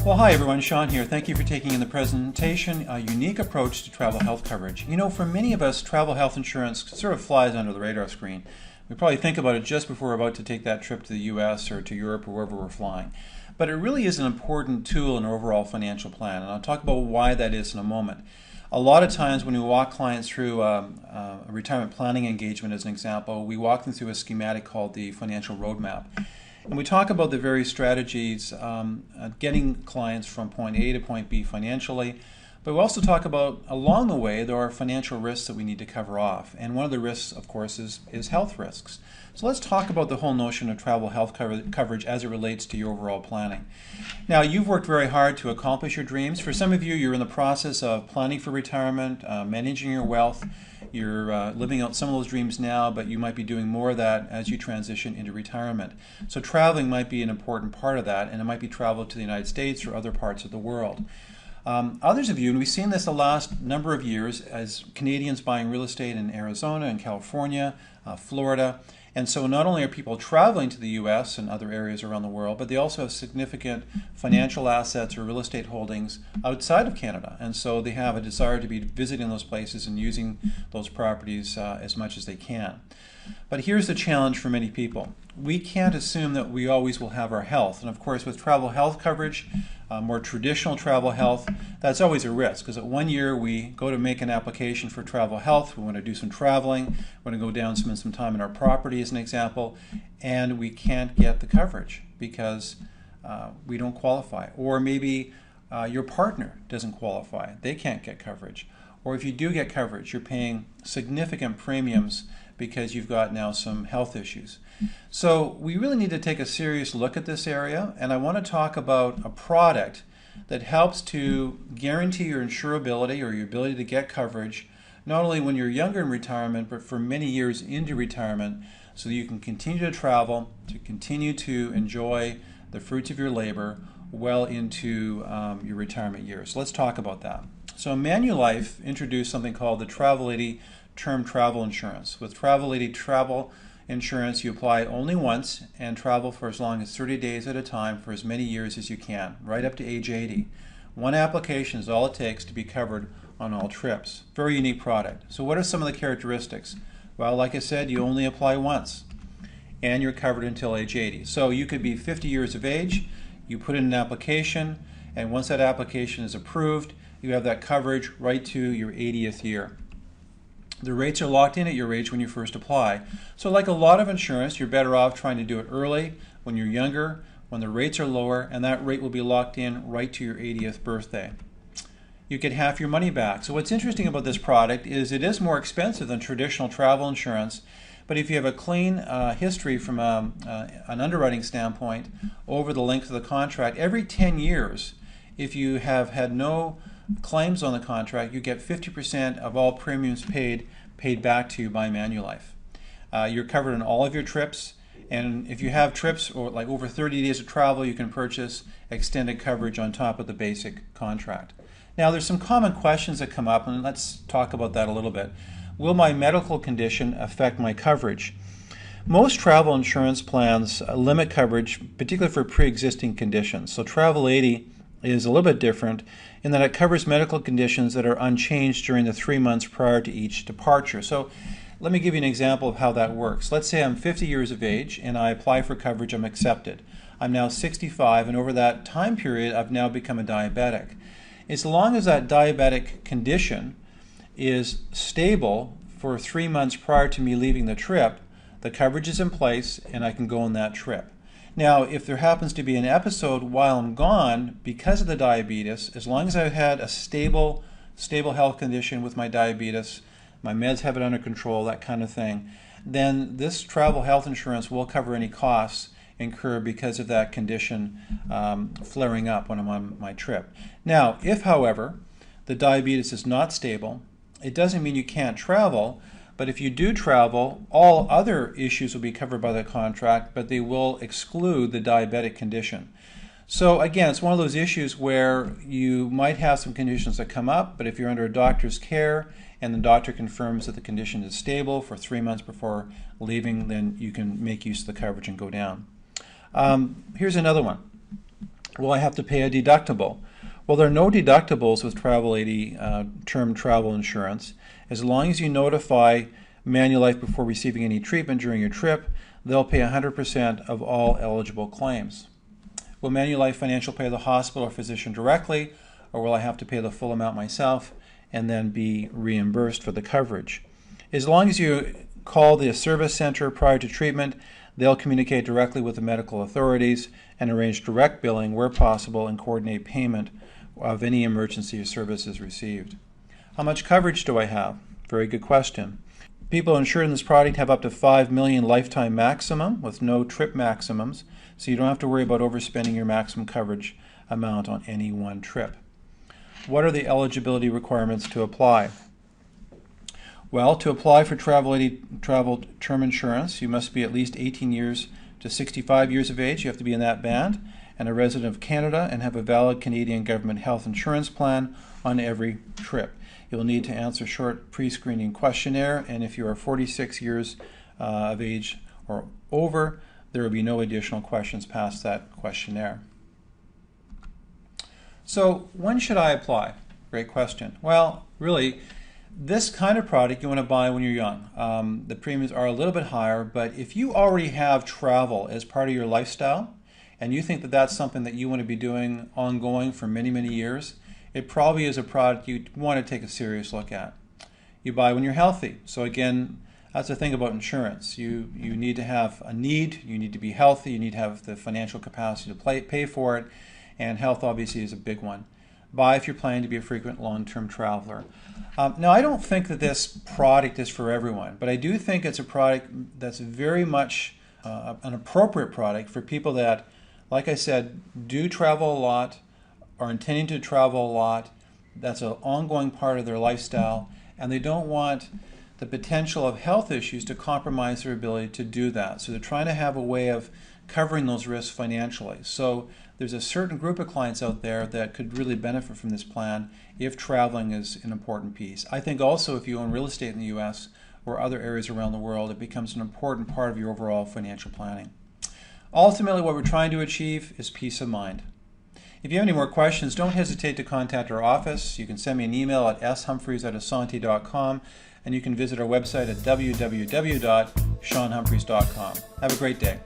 Well, hi everyone, Sean here. Thank you for taking in the presentation, A Unique Approach to Travel Health Coverage. You know, for many of us, travel health insurance sort of flies under the radar screen. We probably think about it just before we're about to take that trip to the US or to Europe or wherever we're flying. But it really is an important tool in our overall financial plan, and I'll talk about why that is in a moment. A lot of times when we walk clients through a retirement planning engagement, as an example, we walk them through a schematic called the financial roadmap. And we talk about the various strategies getting clients from point A to point B financially, but we also talk about along the way there are financial risks that we need to cover off. And one of the risks, of course, is health risks. So let's talk about the whole notion of travel health coverage as it relates to your overall planning. Now, you've worked very hard to accomplish your dreams. For some of you, you're in the process of planning for retirement, managing your wealth. You're living out some of those dreams now, but you might be doing more of that as you transition into retirement. So traveling might be an important part of that, and it might be travel to the United States or other parts of the world. Others of you, and we've seen this the last number of years as Canadians buying real estate in Arizona and California, Florida, and so not only are people traveling to the U.S. and other areas around the world, but they also have significant financial assets or real estate holdings outside of Canada. And so they have a desire to be visiting those places and using those properties as much as they can. But here's the challenge for many people. We can't assume that we always will have our health. And of course, with travel health coverage, more traditional travel health, that's always a risk, because at 1 year we go to make an application for travel health, we want to do some traveling, we want to go down, spend some time in our property as an example, and we can't get the coverage because we don't qualify. Or maybe your partner doesn't qualify, they can't get coverage. Or if you do get coverage, you're paying significant premiums because you've got now some health issues. So we really need to take a serious look at this area, and I want to talk about a product that helps to guarantee your insurability or your ability to get coverage, not only when you're younger in retirement, but for many years into retirement, so that you can continue to travel, to continue to enjoy the fruits of your labor well into your retirement years. So let's talk about that. So Manulife introduced something called the Travel80 Term Travel Insurance. With Travel80 Travel Insurance, you apply only once and travel for as long as 30 days at a time for as many years as you can, right up to age 80. One application is all it takes to be covered on all trips. Very unique product. So what are some of the characteristics? Well, like I said, you only apply once and you're covered until age 80. So you could be 50 years of age, you put in an application, and once that application is approved, you have that coverage right to your 80th year. The rates are locked in at your age when you first apply. So like a lot of insurance, you're better off trying to do it early, when you're younger, when the rates are lower, and that rate will be locked in right to your 80th birthday. You get half your money back. So what's interesting about this product is it is more expensive than traditional travel insurance, but if you have a clean history from an underwriting standpoint over the length of the contract, every 10 years, if you have had no claims on the contract, you get 50% of all premiums paid back to you by Manulife. You're covered on all of your trips, and if you have trips or like over 30 days of travel, you can purchase extended coverage on top of the basic contract. Now there's some common questions that come up, and let's talk about that a little bit. Will my medical condition affect my coverage? Most travel insurance plans limit coverage, particularly for pre-existing conditions. So Travel80 is a little bit different in that it covers medical conditions that are unchanged during the 3 months prior to each departure. So let me give you an example of how that works. Let's say I'm 50 years of age and I apply for coverage, I'm accepted. I'm now 65, and over that time period I've now become a diabetic. As long as that diabetic condition is stable for 3 months prior to me leaving the trip, the coverage is in place and I can go on that trip. Now, if there happens to be an episode while I'm gone because of the diabetes, as long as I've had a stable health condition with my diabetes, my meds have it under control, that kind of thing, then this travel health insurance will cover any costs incurred because of that condition flaring up when I'm on my trip. Now, if, however, the diabetes is not stable, it doesn't mean you can't travel. But if you do travel, all other issues will be covered by the contract, but they will exclude the diabetic condition. So again, it's one of those issues where you might have some conditions that come up, but if you're under a doctor's care and the doctor confirms that the condition is stable for 3 months before leaving, then you can make use of the coverage and go down. Here's another one. Will I have to pay a deductible? Well, there are no deductibles with Travel80 Term Travel Insurance. As long as you notify Manulife before receiving any treatment during your trip, they'll pay 100% of all eligible claims. Will Manulife Financial pay the hospital or physician directly, or will I have to pay the full amount myself and then be reimbursed for the coverage? As long as you call the service center prior to treatment, they'll communicate directly with the medical authorities and arrange direct billing where possible and coordinate payment of any emergency or services received. How much coverage do I have? Very good question. People insured in this product have up to $5 million lifetime maximum with no trip maximums, so you don't have to worry about overspending your maximum coverage amount on any one trip. What are the eligibility requirements to apply? Well, to apply for Travel80 Travel Term Insurance, you must be at least 18 years to 65 years of age. You have to be in that band and a resident of Canada and have a valid Canadian government health insurance plan on every trip. You'll need to answer a short pre-screening questionnaire, and if you are 46 years of age or over, there will be no additional questions past that questionnaire. So when should I apply? Great question. Well, really, this kind of product you want to buy when you're young. The premiums are a little bit higher, but if you already have travel as part of your lifestyle and you think that that's something that you want to be doing ongoing for many, many years, it probably is a product you want to take a serious look at. You buy when you're healthy. So again, that's the thing about insurance. You need to have a need, you need to be healthy, you need to have the financial capacity to pay for it, and health obviously is a big one. Buy if you're planning to be a frequent long-term traveler. Now, I don't think that this product is for everyone, but I do think it's a product that's very much an appropriate product for people that, like I said, do travel a lot, are intending to travel a lot. That's an ongoing part of their lifestyle, and they don't want the potential of health issues to compromise their ability to do that. So they're trying to have a way of covering those risks financially. So there's a certain group of clients out there that could really benefit from this plan if traveling is an important piece. I think also if you own real estate in the U.S. or other areas around the world, it becomes an important part of your overall financial planning. Ultimately, what we're trying to achieve is peace of mind. If you have any more questions, don't hesitate to contact our office. You can send me an email at shumphreys@asante.com, and you can visit our website at www.seanhumphreys.com. Have a great day.